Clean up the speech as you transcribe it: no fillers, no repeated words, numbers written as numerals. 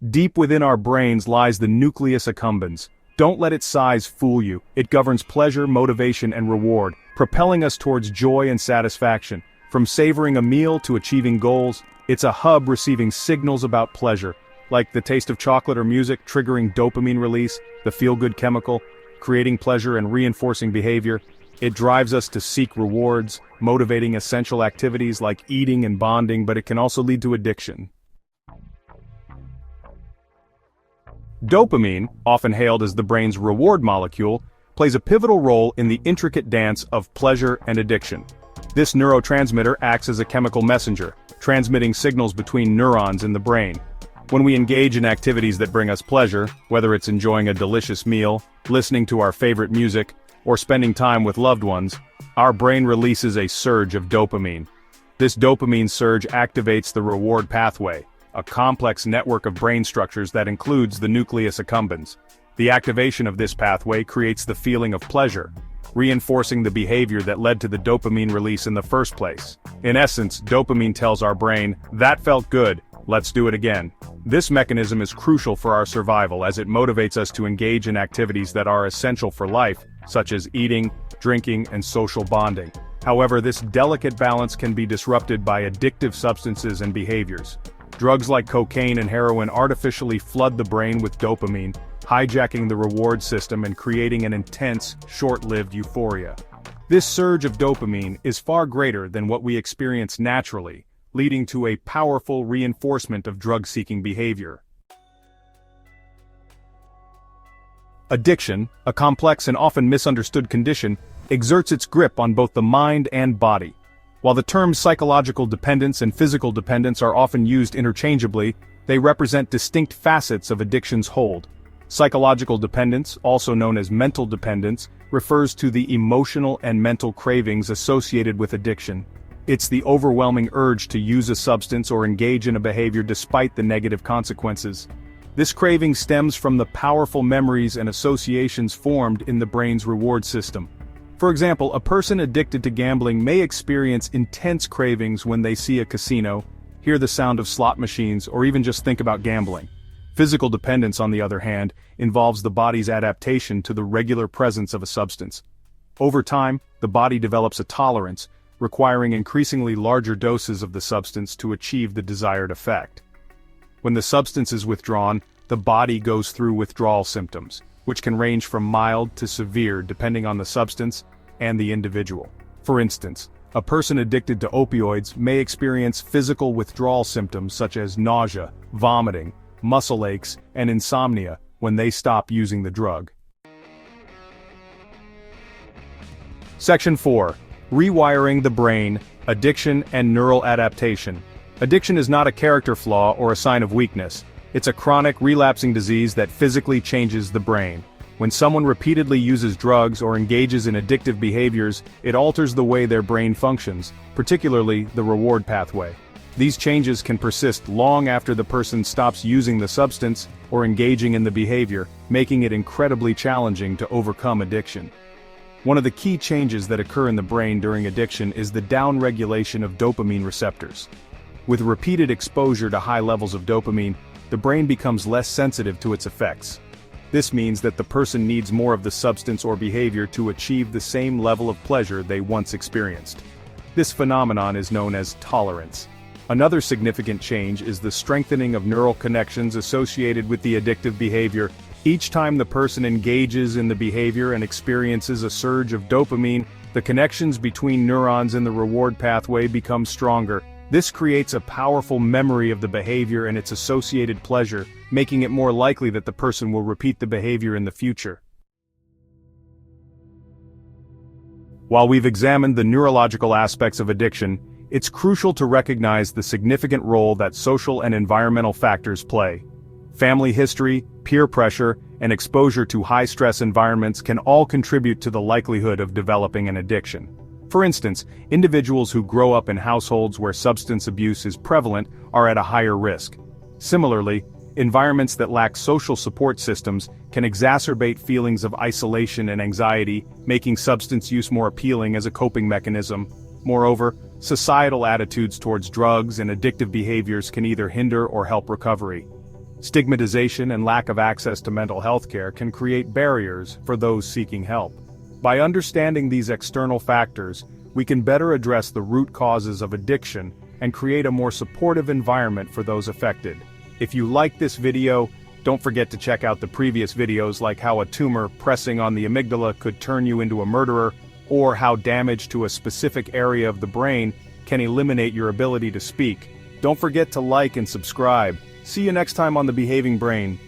Deep within our brains lies the nucleus accumbens. Don't let its size fool you. It governs pleasure, motivation, and reward, propelling us towards joy and satisfaction. From savoring a meal to achieving goals, it's a hub receiving signals about pleasure, like the taste of chocolate or music triggering dopamine release, the feel-good chemical, creating pleasure and reinforcing behavior. It drives us to seek rewards, motivating essential activities like eating and bonding, but it can also lead to addiction. Dopamine, often hailed as the brain's reward molecule, plays a pivotal role in the intricate dance of pleasure and addiction. This neurotransmitter acts as a chemical messenger, transmitting signals between neurons in the brain. When we engage in activities that bring us pleasure, whether it's enjoying a delicious meal, listening to our favorite music, or spending time with loved ones, our brain releases a surge of dopamine. This dopamine surge activates the reward pathway, a complex network of brain structures that includes the nucleus accumbens. The activation of this pathway creates the feeling of pleasure, reinforcing the behavior that led to the dopamine release in the first place. In essence, dopamine tells our brain, "That felt good, let's do it again." This mechanism is crucial for our survival as it motivates us to engage in activities that are essential for life, such as eating, drinking, and social bonding. However, this delicate balance can be disrupted by addictive substances and behaviors. Drugs like cocaine and heroin artificially flood the brain with dopamine, hijacking the reward system and creating an intense, short-lived euphoria. This surge of dopamine is far greater than what we experience naturally, leading to a powerful reinforcement of drug-seeking behavior. Addiction, a complex and often misunderstood condition, exerts its grip on both the mind and body. While the terms psychological dependence and physical dependence are often used interchangeably, they represent distinct facets of addiction's hold. Psychological dependence, also known as mental dependence, refers to the emotional and mental cravings associated with addiction. It's the overwhelming urge to use a substance or engage in a behavior despite the negative consequences. This craving stems from the powerful memories and associations formed in the brain's reward system. For example, a person addicted to gambling may experience intense cravings when they see a casino, hear the sound of slot machines, or even just think about gambling. Physical dependence, on the other hand, involves the body's adaptation to the regular presence of a substance. Over time, the body develops a tolerance, requiring increasingly larger doses of the substance to achieve the desired effect. When the substance is withdrawn, the body goes through withdrawal symptoms, which can range from mild to severe depending on the substance and the individual. For instance, a person addicted to opioids may experience physical withdrawal symptoms such as nausea, vomiting, muscle aches, and insomnia when they stop using the drug. Section 4. Rewiring the brain, addiction and neural adaptation. Addiction is not a character flaw or a sign of weakness. It's a chronic, relapsing disease that physically changes the brain. When someone repeatedly uses drugs or engages in addictive behaviors, it alters the way their brain functions, particularly the reward pathway. These changes can persist long after the person stops using the substance or engaging in the behavior, making it incredibly challenging to overcome addiction. One of the key changes that occur in the brain during addiction is the downregulation of dopamine receptors. With repeated exposure to high levels of dopamine, the brain becomes less sensitive to its effects. This means that the person needs more of the substance or behavior to achieve the same level of pleasure they once experienced. This phenomenon is known as tolerance. Another significant change is the strengthening of neural connections associated with the addictive behavior. Each time the person engages in the behavior and experiences a surge of dopamine, the connections between neurons in the reward pathway become stronger. This creates a powerful memory of the behavior and its associated pleasure, making it more likely that the person will repeat the behavior in the future. While we've examined the neurological aspects of addiction, it's crucial to recognize the significant role that social and environmental factors play. Family history, peer pressure, and exposure to high-stress environments can all contribute to the likelihood of developing an addiction. For instance, individuals who grow up in households where substance abuse is prevalent are at a higher risk. Similarly, environments that lack social support systems can exacerbate feelings of isolation and anxiety, making substance use more appealing as a coping mechanism. Moreover, societal attitudes towards drugs and addictive behaviors can either hinder or help recovery. Stigmatization and lack of access to mental health care can create barriers for those seeking help. By understanding these external factors, we can better address the root causes of addiction and create a more supportive environment for those affected. If you like this video, don't forget to check out the previous videos like how a tumor pressing on the amygdala could turn you into a murderer, or how damage to a specific area of the brain can eliminate your ability to speak. Don't forget to like and subscribe. See you next time on The Behaving Brain.